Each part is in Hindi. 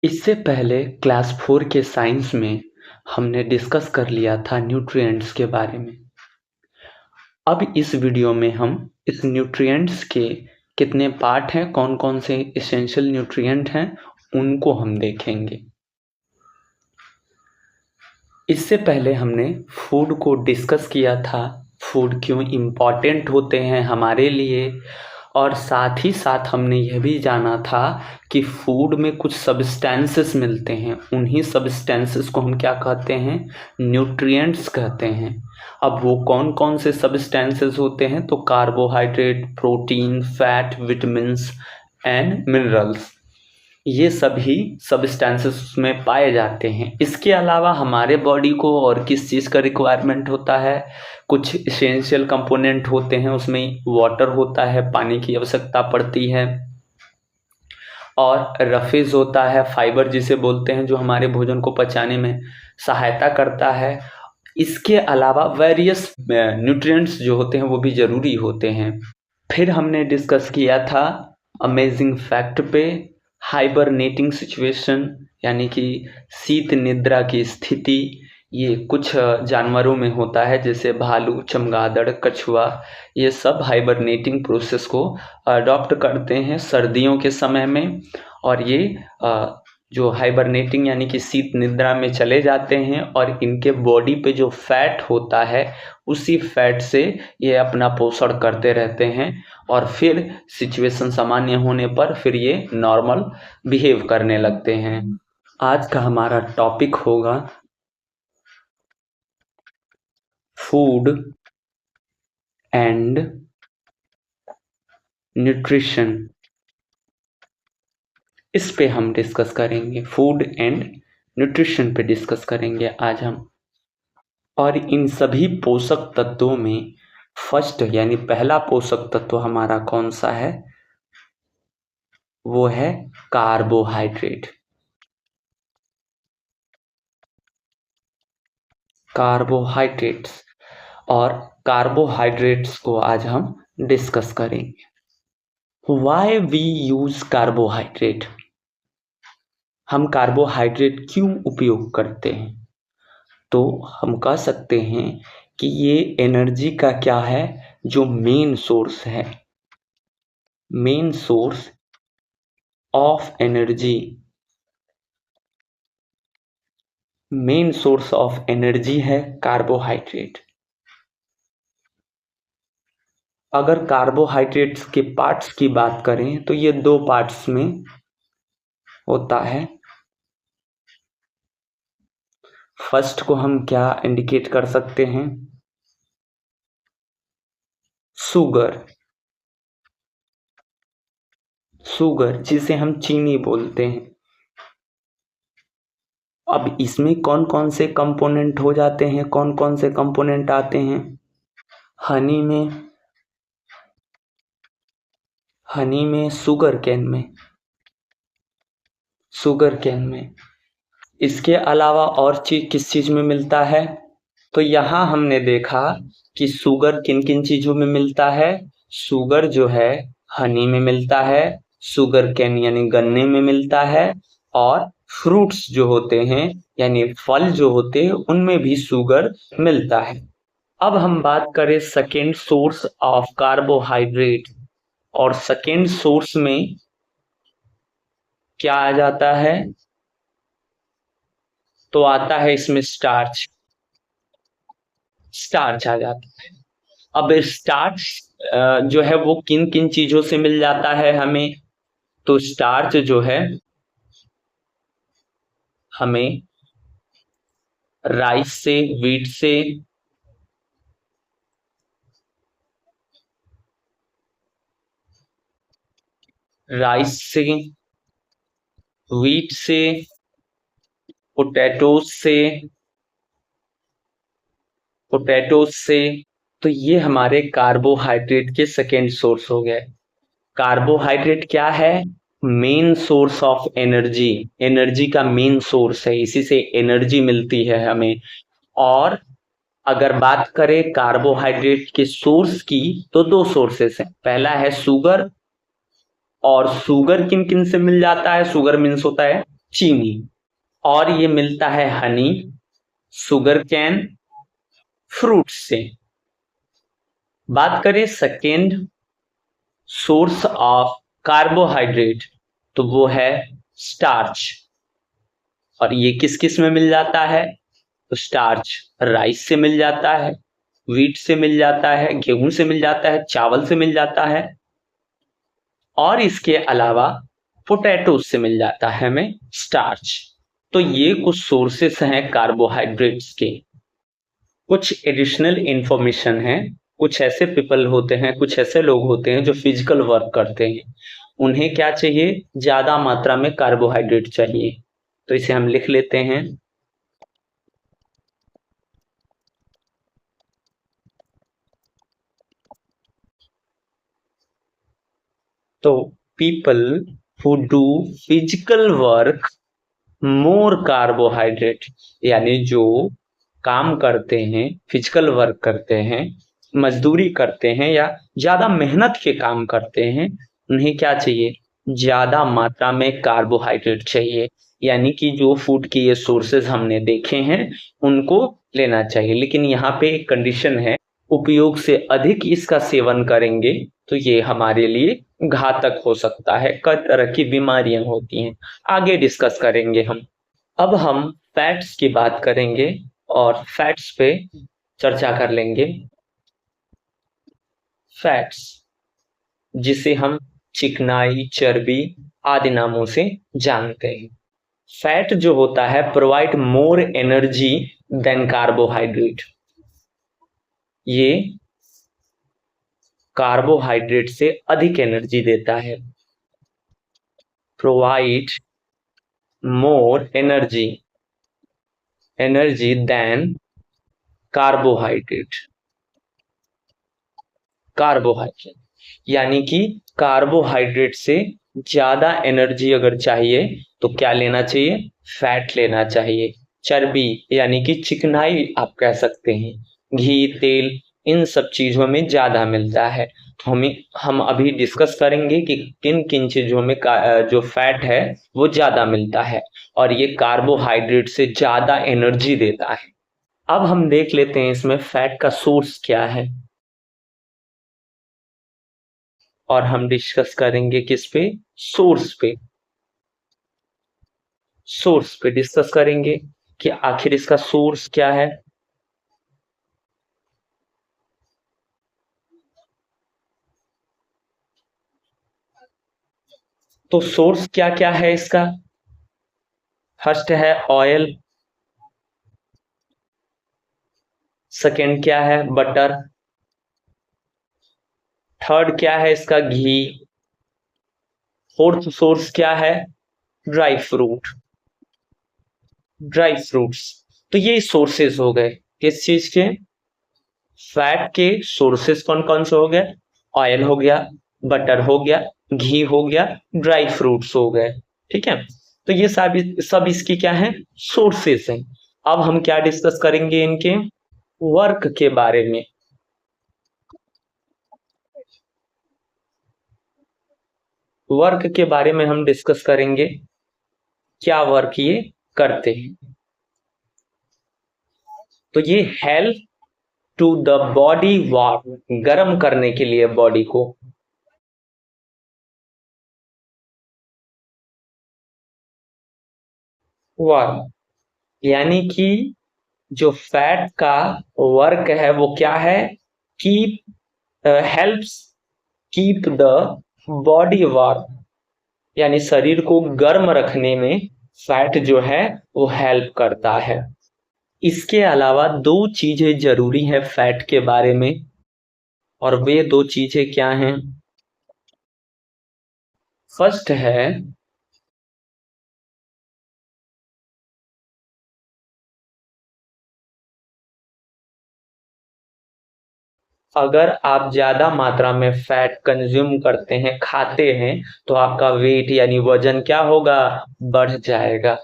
इससे पहले क्लास 4 के साइंस में हमने डिस्कस कर लिया था न्यूट्रिएंट्स के बारे में। अब इस वीडियो में हम इस न्यूट्रिएंट्स के कितने पार्ट हैं, कौन-कौन से एसेंशियल न्यूट्रिएंट हैं, उनको हम देखेंगे। इससे पहले हमने फूड को डिस्कस किया था, फूड क्यों इम्पॉर्टेंट होते हैं हमारे लिए, और साथ ही साथ हमने यह भी जाना था कि फूड में कुछ सब्सटेंसेस मिलते हैं, उन्हीं सब्सटेंसेस को हम क्या कहते हैं, न्यूट्रिएंट्स कहते हैं। अब वो कौन कौन से सब्सटेंसेस होते हैं, तो carbohydrate, protein, fat, vitamins and minerals, ये सभी सब्सटेंसेस में पाए जाते हैं। इसके अलावा हमारे बॉडी को और किस चीज़ का रिक्वायरमेंट होता है, कुछ एसेंशियल कंपोनेंट होते हैं, उसमें वाटर होता है, पानी की आवश्यकता पड़ती है, और रफेज होता है, फाइबर जिसे बोलते हैं, जो हमारे भोजन को पचाने में सहायता करता है। इसके अलावा वेरियस न्यूट्रिएंट्स जो होते हैं वो भी ज़रूरी होते हैं। फिर हमने डिस्कस किया था अमेजिंग फैक्ट पे, हाइबरनेटिंग सिचुएशन यानी कि शीत निद्रा की स्थिति। ये कुछ जानवरों में होता है, जैसे भालू, चमगादड़, कछुआ, ये सब हाइबरनेटिंग प्रोसेस को अडॉप्ट करते हैं सर्दियों के समय में, और ये जो हाइबरनेटिंग यानी कि शीत निद्रा में चले जाते हैं, और इनके बॉडी पे जो फैट होता है उसी फैट से ये अपना पोषण करते रहते हैं, और फिर सिचुएशन सामान्य होने पर फिर ये नॉर्मल बिहेव करने लगते हैं। आज का हमारा टॉपिक होगा फूड एंड न्यूट्रिशन। इस पे हम डिस्कस करेंगे, फूड एंड न्यूट्रिशन पे डिस्कस करेंगे आज हम। और इन सभी पोषक तत्वों में फर्स्ट यानी पहला पोषक तत्व हमारा कौन सा है, वो है कार्बोहाइड्रेट। कार्बोहाइड्रेट्स, और कार्बोहाइड्रेट्स को आज हम डिस्कस करेंगे। व्हाई वी यूज कार्बोहाइड्रेट, हम कार्बोहाइड्रेट क्यों उपयोग करते हैं, तो हम कह सकते हैं कि ये एनर्जी का क्या है, जो मेन सोर्स है, main source of energy, main source of energy है कार्बोहाइड्रेट। अगर कार्बोहाइड्रेट्स के पार्ट्स की बात करें तो ये दो पार्ट्स में होता है। फर्स्ट को हम क्या इंडिकेट कर सकते हैं, शुगर, शुगर जिसे हम चीनी बोलते हैं। अब इसमें कौन कौन से कंपोनेंट हो जाते हैं, कौन कौन से कंपोनेंट आते हैं, हनी में, शुगर केन में, शुगर केन में। इसके अलावा और चीज किस चीज में मिलता है, तो यहाँ हमने देखा कि शुगर किन किन चीजों में मिलता है। शुगर जो है हनी में मिलता है, शुगर केन यानी गन्ने में मिलता है, और फ्रूट्स जो होते हैं यानी फल जो होते हैं उनमें भी शुगर मिलता है। अब हम बात करें सेकेंड सोर्स ऑफ कार्बोहाइड्रेट, और सेकेंड सोर्स में क्या आ जाता है, तो आता है इसमें स्टार्च, स्टार्च आ जाता है। अब स्टार्च जो है वो किन किन चीजों से मिल जाता है हमें, तो स्टार्च जो है हमें राइस से, व्हीट से, राइस से, व्हीट से, पोटैटोज से, पोटैटोज से, तो ये हमारे कार्बोहाइड्रेट के सेकेंड सोर्स हो गए। कार्बोहाइड्रेट क्या है, main source of energy, energy का मेन सोर्स है, इसी से एनर्जी मिलती है हमें। और अगर बात करें कार्बोहाइड्रेट के सोर्स की, तो दो सोर्सेस हैं, पहला है शुगर, और शुगर किन किन से मिल जाता है, शुगर मीन्स होता है चीनी, और ये मिलता है हनी, शुगर कैन, फ्रूट से। बात करें सेकेंड सोर्स ऑफ कार्बोहाइड्रेट, तो वो है स्टार्च। और ये किस किस में मिल जाता है? तो स्टार्च राइस से मिल जाता है, व्हीट से मिल जाता है, गेहूं से मिल जाता है, चावल से मिल जाता है, और इसके अलावा पोटैटो से मिल जाता है हमें स्टार्च। तो ये कुछ सोर्सेस हैं कार्बोहाइड्रेट्स के। कुछ एडिशनल इंफॉर्मेशन है। कुछ ऐसे पीपल होते हैं, कुछ ऐसे लोग होते हैं जो फिजिकल वर्क करते हैं, उन्हें क्या चाहिए? ज्यादा मात्रा में कार्बोहाइड्रेट चाहिए। तो इसे हम लिख लेते हैं। तो people who do physical work more carbohydrate, यानी जो काम करते हैं, फिजिकल वर्क करते हैं, मजदूरी करते हैं या ज्यादा मेहनत के काम करते हैं, उन्हें क्या चाहिए? ज्यादा मात्रा में कार्बोहाइड्रेट चाहिए। यानी कि जो फूड की ये सोर्सेज हमने देखे हैं उनको लेना चाहिए, लेकिन यहाँ पे एक कंडीशन है, उपयोग से अधिक इसका सेवन करेंगे तो ये हमारे लिए घातक हो सकता है, कई तरह की बीमारियां होती हैं, आगे डिस्कस करेंगे हम। अब हम फैट्स की बात करेंगे और फैट्स पे चर्चा कर लेंगे। फैट्स, जिसे हम चिकनाई, चर्बी आदि नामों से जानते हैं। फैट जो होता है provide more energy than carbohydrate. ये कार्बोहाइड्रेट से अधिक एनर्जी देता है। Provide more energy than carbohydrate. Carbohydrate यानी कि कार्बोहाइड्रेट से ज्यादा एनर्जी अगर चाहिए तो क्या लेना चाहिए? फैट लेना चाहिए। चर्बी यानी कि चिकनाई आप कह सकते हैं, घी, तेल, इन सब चीजों में ज्यादा मिलता है। तो हम अभी डिस्कस करेंगे कि किन किन चीजों में जो फैट है वो ज्यादा मिलता है और ये कार्बोहाइड्रेट से ज्यादा एनर्जी देता है। अब हम देख लेते हैं इसमें फैट का सोर्स क्या है, और हम डिस्कस करेंगे किस पे? सोर्स पे। सोर्स पे डिस्कस करेंगे कि आखिर इसका सोर्स क्या है। तो सोर्स क्या क्या है इसका? फर्स्ट है ऑयल, सेकंड क्या है? बटर, थर्ड क्या है इसका? घी, फोर्थ सोर्स क्या है? Dry fruit, dry fruits. तो ये सोर्सेस हो गए किस चीज के? फैट के सोर्सेस कौन कौन से हो गए? ऑयल हो गया, बटर हो गया, घी हो गया, ड्राई फ्रूट्स हो गए। ठीक है, तो ये सब इसकी क्या है? सोर्सेस हैं। अब हम क्या डिस्कस करेंगे? इनके वर्क के बारे में। वर्क के बारे में हम डिस्कस करेंगे, क्या वर्क ये करते हैं। तो ये help to the body warm, गर्म करने के लिए बॉडी को। वार्म यानी कि जो फैट का वर्क है वो क्या है? Keep, helps keep the body warm, यानी शरीर को गर्म रखने में फैट जो है वो हेल्प करता है। इसके अलावा दो चीजें जरूरी है फैट के बारे में, और वे दो चीजें क्या हैं? फर्स्ट है, अगर आप ज्यादा मात्रा में फैट कंज्यूम करते हैं, खाते हैं, तो आपका वेट यानी वजन क्या होगा? बढ़ जाएगा।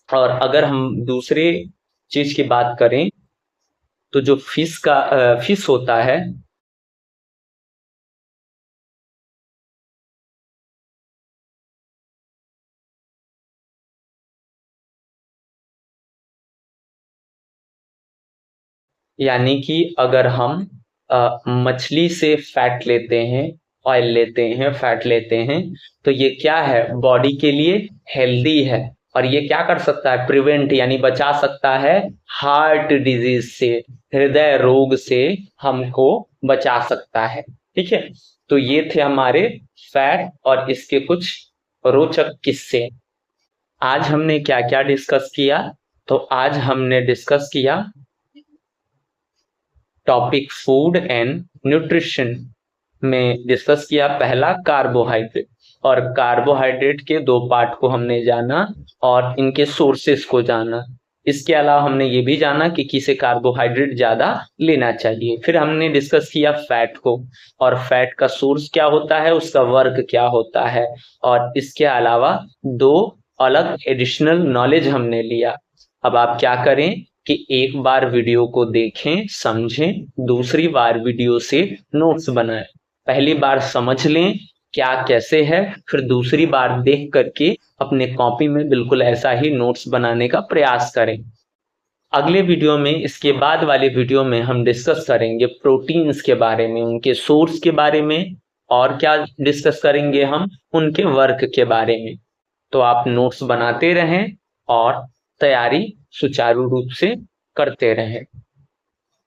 और अगर हम दूसरे चीज की बात करें तो जो फिश होता है, यानी कि अगर हम मछली से फैट लेते हैं, ऑयल लेते हैं, फैट लेते हैं, तो ये क्या है, बॉडी के लिए हेल्दी है। और ये क्या कर सकता है, प्रिवेंट यानी बचा सकता है हार्ट डिजीज से, हृदय रोग से हमको बचा सकता है। ठीक है, तो ये थे हमारे फैट और इसके कुछ रोचक किस्से। आज हमने क्या क्या डिस्कस किया, तो आज हमने डिस्कस किया टॉपिक फूड एंड न्यूट्रिशन में डिस्कस किया पहला कार्बोहाइड्रेट, और कार्बोहाइड्रेट के दो पार्ट को हमने जाना और इनके सोर्सेस को जाना। इसके अलावा हमने ये भी जाना कि किसे कार्बोहाइड्रेट ज्यादा लेना चाहिए। फिर हमने डिस्कस किया फैट को, और फैट का सोर्स क्या होता है, उसका वर्क क्या होता है, और इसके अलावा दो अलग एडिशनल नॉलेज हमने लिया। अब आप क्या करें कि एक बार वीडियो को देखें, समझें, दूसरी बार वीडियो से नोट्स बनाएं। पहली बार समझ लें क्या कैसे है, फिर दूसरी बार देख करके अपने कॉपी में बिल्कुल ऐसा ही नोट्स बनाने का प्रयास करें। अगले वीडियो में, इसके बाद वाले वीडियो में हम डिस्कस करेंगे प्रोटीन्स के बारे में, उनके सोर्स के बारे में, और क्या डिस्कस करेंगे हम, उनके वर्क के बारे में। तो आप नोट्स बनाते रहें और तैयारी सुचारू रूप से करते रहें।